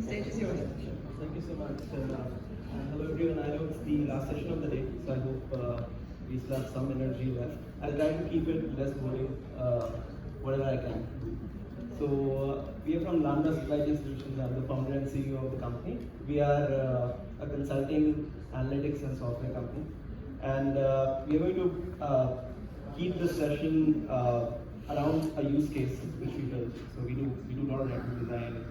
Stage is yours. Thank you so much. Hello everyone. I know it's the last session of the day, so I hope we still have some energy left. I'll try to keep it less boring, whatever I can. So we are from Lambda Supply Chain Services. I'm the founder and CEO of the company. We are a consulting, analytics and software company, and we are going to keep this session around a use case which we built. So we do a lot of network design.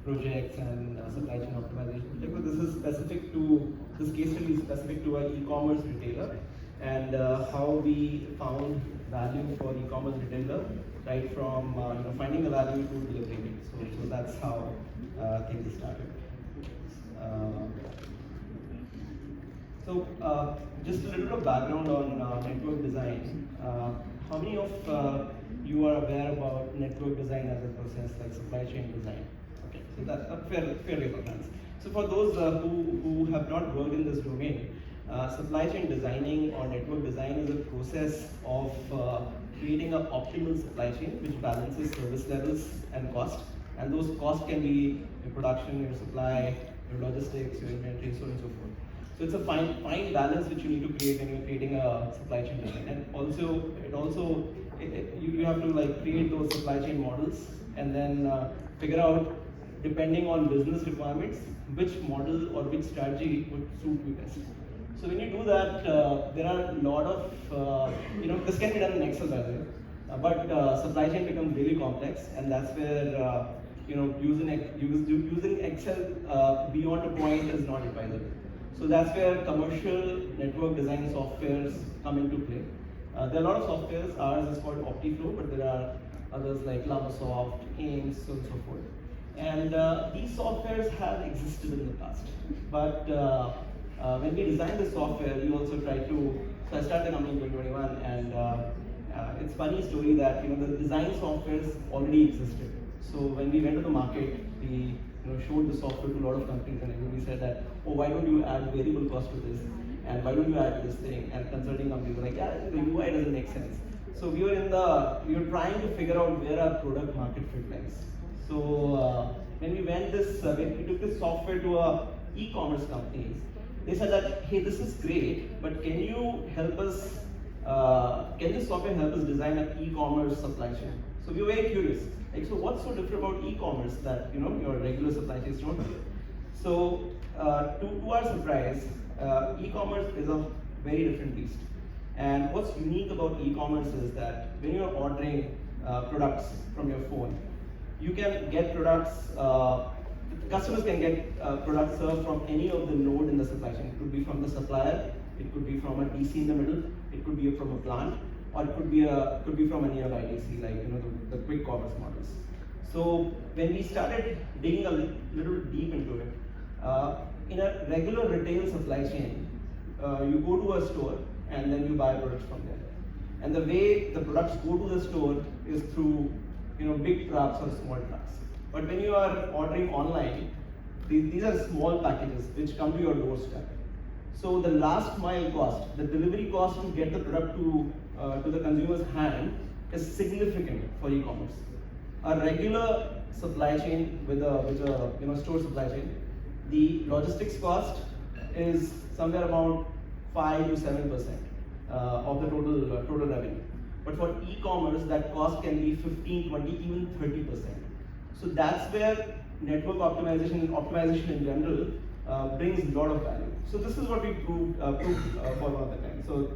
Projects and supply chain optimization. Because this is specific to this case study is specific to an e-commerce retailer and how we found value for e-commerce retailer right from finding the value to delivering it. So that's how things started. Just a little bit of background on network design. How many of you are aware about network design as a process, like supply chain design? Okay, so that's a fair raise of hands. So for those who have not worked in this domain, supply chain designing or network design is a process of creating an optimal supply chain which balances service levels and cost. And those costs can be your production, your supply, your logistics, your inventory, so on and so forth. So it's a fine balance which you need to create when you're creating a supply chain design. And also, you have to like create those supply chain models and then figure out, depending on business requirements, which model or which strategy would suit you best. So when you do that, there are a lot of, this can be done in Excel by the way, but supply chain becomes really complex, and that's where, using Excel beyond a point is not advisable. So that's where commercial network design softwares come into play. There are a lot of softwares. Ours is called OptiFlow, but there are others like Lambda Soft, AIMS, so on and so forth. And these softwares have existed in the past. But when we designed the software, we also tried to. So I started the company in 2021, and it's a funny story that the design softwares already existed. So when we went to the market, we showed the software to a lot of companies, and everybody said that, oh, why don't you add variable cost to this? And why don't you add this thing? And consulting companies were like, yeah, the UI doesn't make sense. So we were trying to figure out where our product market fit lies. So when we took this software to e-commerce companies, they said that, hey, this is great, but can you help us? Can this software help us design an e-commerce supply chain? So we were very curious. Like, so what's so different about e-commerce that your regular supply chains don't do? So to our surprise, e-commerce is a very different beast. And what's unique about e-commerce is that when you're ordering products from your phone, you can get products. Customers can get products served from any of the node in the supply chain. It could be from the supplier, it could be from a DC in the middle, it could be from a plant, or it could be from any other IDC, like the quick commerce models. So when we started digging a little deep into it, in a regular retail supply chain, you go to a store and then you buy products from there. And the way the products go to the store is through big trucks or small trucks. But when you are ordering online, these are small packages which come to your doorstep. So the last mile cost, the delivery cost to get the product to the consumer's hand is significant for e-commerce. A regular supply chain with a store supply chain, the logistics cost is somewhere about 5 to 7% of the total revenue. But for e-commerce, that cost can be 15, 20, even 30%. So that's where network optimization in general brings a lot of value. So this is what we proved for one of the time. So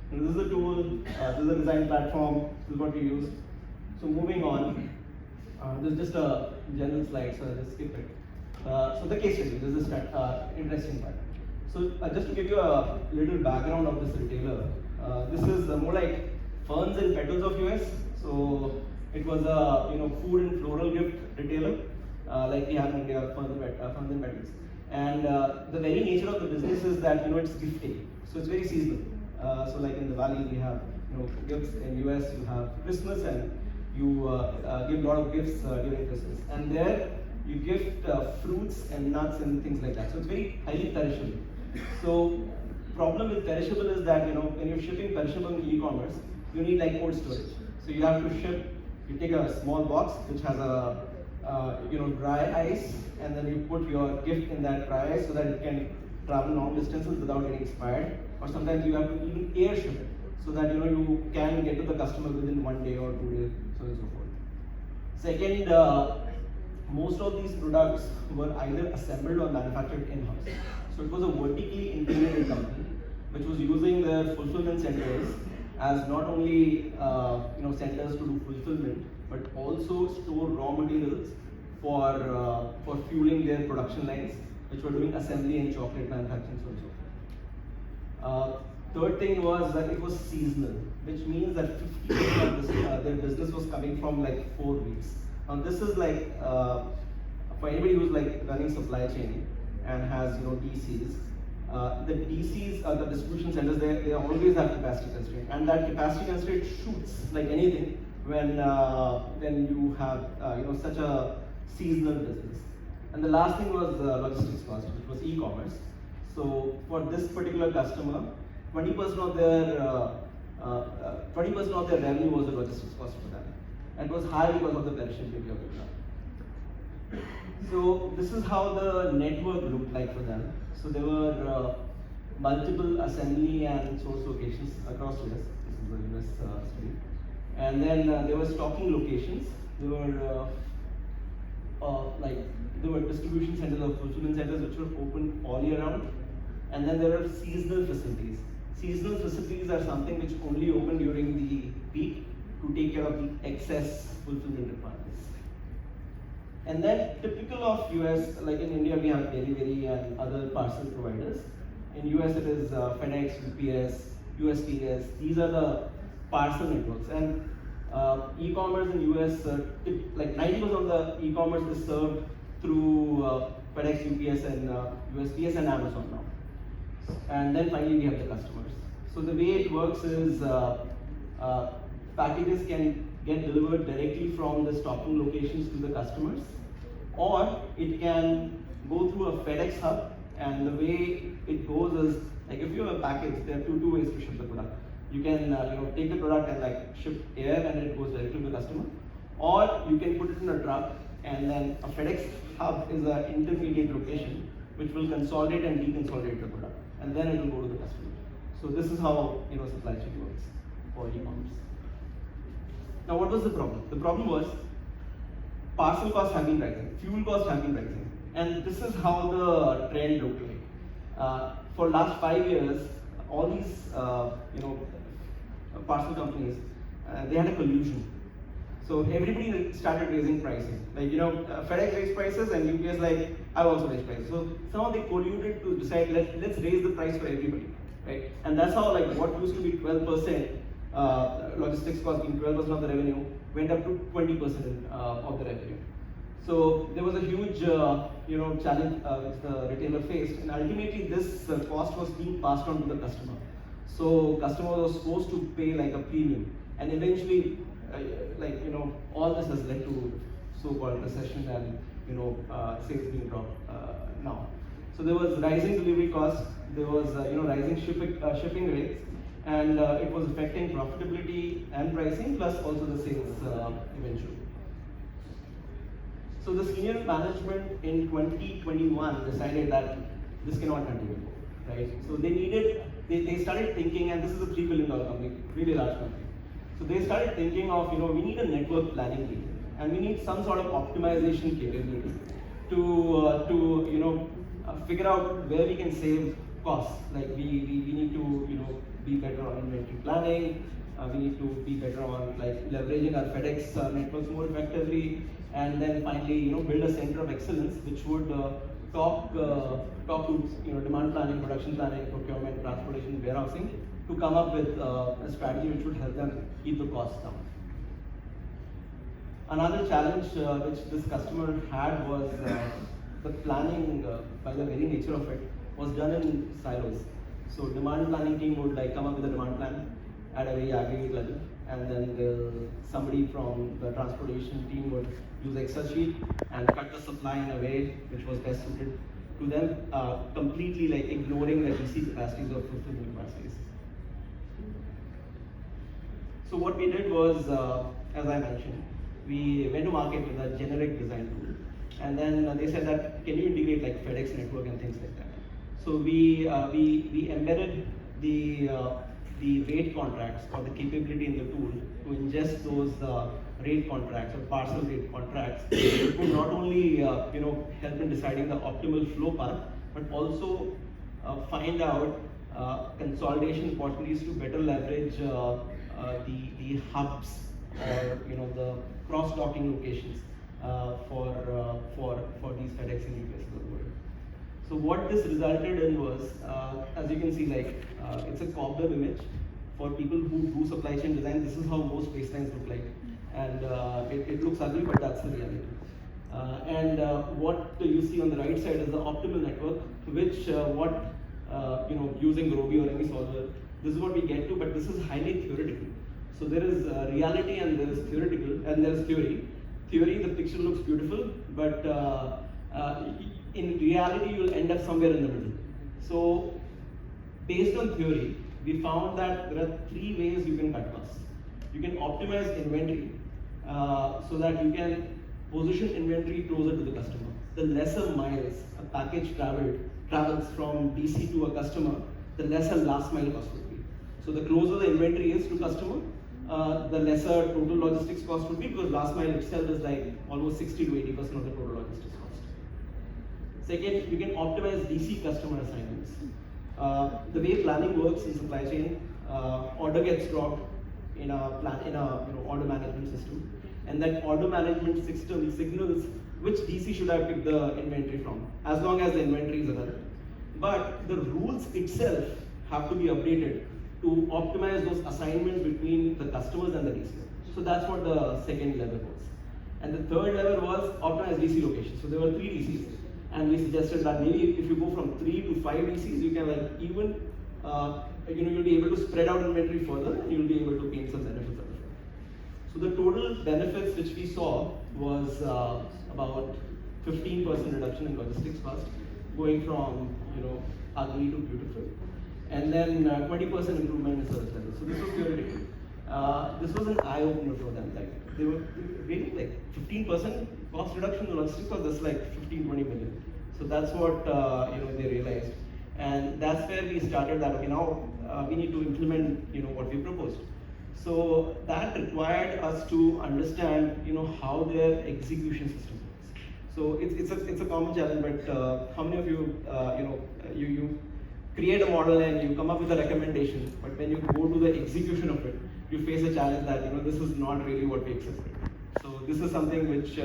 this is a tool, this is a design platform, this is what we use. So moving on, this is just a general slide, so I'll just skip it. So the case study, this is interesting part. So just to give you a little background of this retailer, this is more like ferns and petals of US. So it was a food and floral gift retailer, like we have in India, ferns and petals. And the very nature of the business is that it's gifting, so it's very seasonal. So like in the valley we have gifts. In US you have Christmas, and you give a lot of gifts during Christmas. And there you gift fruits and nuts and things like that. So it's very highly perishable. So problem with perishable is that when you're shipping perishable in e-commerce, you need like cold storage. So you have to ship. You take a small box which has a dry ice, and then you put your gift in that dry ice so that it can travel long distances without getting expired. Or sometimes you have to even air ship it so that you can get to the customer within 1 day or 2 days, so on and so forth. Second, most of these products were either assembled or manufactured in-house. So it was a vertically integrated company which was using their fulfillment centers as not only centers to do fulfillment, but also store raw materials for fueling their production lines, which were doing assembly and chocolate manufacturing, so and so forth. Third thing was that it was seasonal, which means that 50% of their business was coming from like 4 weeks. Now this is like for anybody who's like running supply chain and has DCs. The DCs, the distribution centers, they always have capacity constraint, and that capacity constraint shoots like anything when you have such a seasonal business. And the last thing was logistics cost, which was e-commerce. So for this particular customer, 20% of their 20% of their revenue was the logistics cost for them. And it was high because of the perishability of the product. So this is how the network looked like for them. So there were multiple assembly and source locations across US. This is the US study. And then there were stocking locations. There were distribution centers or fulfillment centers which were open all year round. And then there are seasonal facilities. Seasonal facilities are something which only open during the peak to take care of the excess fulfillment requirements. And then typical of US, like in India we have delivery and other parcel providers. In US it is FedEx, UPS, USPS. These are the parcel networks. And e-commerce in US, like 90% of the e-commerce is served through FedEx, UPS, and USPS and Amazon now. And then finally we have the customers. So the way it works is packages can get delivered directly from the stocking locations to the customers, or it can go through a FedEx hub. And the way it goes is, like if you have a package, there are two ways to ship the product. You can take the product and like ship air and it goes directly to the customer, or you can put it in a truck, and then a FedEx hub is an intermediate location which will consolidate and deconsolidate the product, and then it will go to the customer. So this is how supply chain works for e-commerce. Now what was the problem? The problem was parcel costs have been rising, fuel costs have been rising, and this is how the trend looked like. For last 5 years, all these parcel companies, they had a collusion. So everybody started raising pricing. Like FedEx raised prices and UPS like, I've also raised prices. So somehow they colluded to decide let's raise the price for everybody, right? And that's how like what used to be 12%, logistics cost being 12% of the revenue, went up to 20% of the revenue. So there was a huge challenge which the retailer faced, and ultimately this cost was being passed on to the customer. So customer was supposed to pay like a premium, and eventually all this has led to so-called recession and sales being dropped now. So there was rising delivery costs, there was rising shipping rates, and it was affecting profitability and pricing, plus also the sales eventually. So the senior management in 2021 decided that this cannot continue, right? So they started thinking, and this is a $3 billion company, really large company. So they started thinking of, we need a network planning team, and we need some sort of optimization capability to figure out where we can save costs. Like we need to be better on inventory planning. We need to be better on like leveraging our FedEx networks more effectively, and then finally build a center of excellence which would talk to demand planning, production planning, procurement, transportation, warehousing, to come up with a strategy which would help them keep the costs down. Another challenge which this customer had was the planning, by the very nature of it, was done in silos. So demand planning team would like come up with a demand plan at a very aggregate level, and then somebody from the transportation team would use Excel sheet and cut the supply in a way which was best suited to them, completely like ignoring the DC capacities or fulfillment capacities. So what we did was, as I mentioned, we went to market with a generic design tool, And then they said that, can you integrate like FedEx network and things like that? So we embedded the rate contracts or the capability in the tool to ingest those rate contracts or parcel rate contracts. It would not only help in deciding the optimal flow path, but also find out consolidation opportunities to better leverage the hubs or the cross docking locations for these FedEx and UPS of the world. So what this resulted in was, as you can see, like it's a cobbler image. For people who do supply chain design, this is how most baselines look like, and it looks ugly, but that's the reality. What you see on the right side is the optimal network, which using Gurobi or any solver, this is what we get to, but this is highly theoretical. So there is reality and there is theoretical and there is theory. Theory, the picture looks beautiful, but in reality, you'll end up somewhere in the middle. So based on theory, we found that there are 3 ways you can cut costs. You can optimize inventory so that you can position inventory closer to the customer. The lesser miles a package travels from DC to a customer, the lesser last mile cost would be. So the closer the inventory is to customer, the lesser total logistics cost would be, because last mile itself is like almost 60 to 80% of the total logistics cost. Second, you can optimize DC customer assignments. The way planning works in supply chain, order gets dropped in a order management system, and that order management system signals which DC should I pick the inventory from, as long as the inventory is available. But the rules itself have to be updated to optimize those assignments between the customers and the DC. So that's what the second level was. And the third level was optimize DC locations. So there were 3 DCs, and we suggested that maybe if you go from 3 to 5 DCs, you can you'll be able to spread out inventory further, and you'll be able to gain some benefits out of it. So the total benefits which we saw was about 15% reduction in logistics cost, going from ugly to beautiful, and then 20% improvement in service level. So this was theoretical. This was an eye opener for them. Like they were really like 15% cost reduction in logistics cost. That's like 15-20 million. So that's what they realized, and that's where we started that. Okay, now we need to implement what we proposed. So that required us to understand how their execution system works. So it's a common challenge, but how many of you you create a model and you come up with a recommendation, but when you go to the execution of it, you face a challenge that this is not really what we expected. So this is something which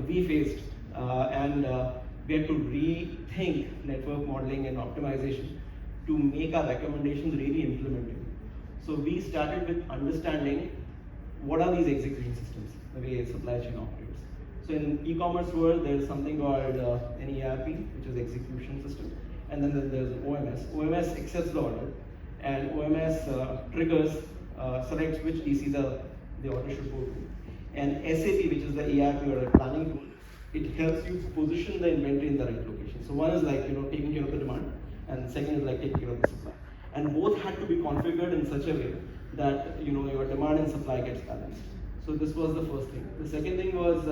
we faced, and we had to rethink network modeling and optimization to make our recommendations really implementable. So we started with understanding what are these execution systems, the way supply chain operates. So in e-commerce world, there is something called an ERP, which is execution system, and then there's OMS. OMS accepts the order, and OMS triggers, selects which DC the order should go to. And SAP, which is the ERP or the planning tool, it helps you position the inventory in the right location. So one is like taking care of the demand, and second is like taking care of the supply. And both had to be configured in such a way that your demand and supply gets balanced. So this was the first thing. The second thing was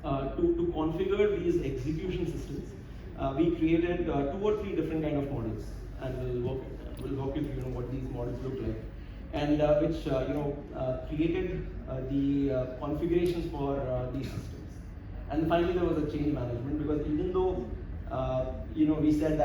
to configure these execution systems. We created 2 or 3 different kind of models, and we'll walk you through what these models look like, and which created the configurations for these systems. And finally, there was a change management, because even though we said that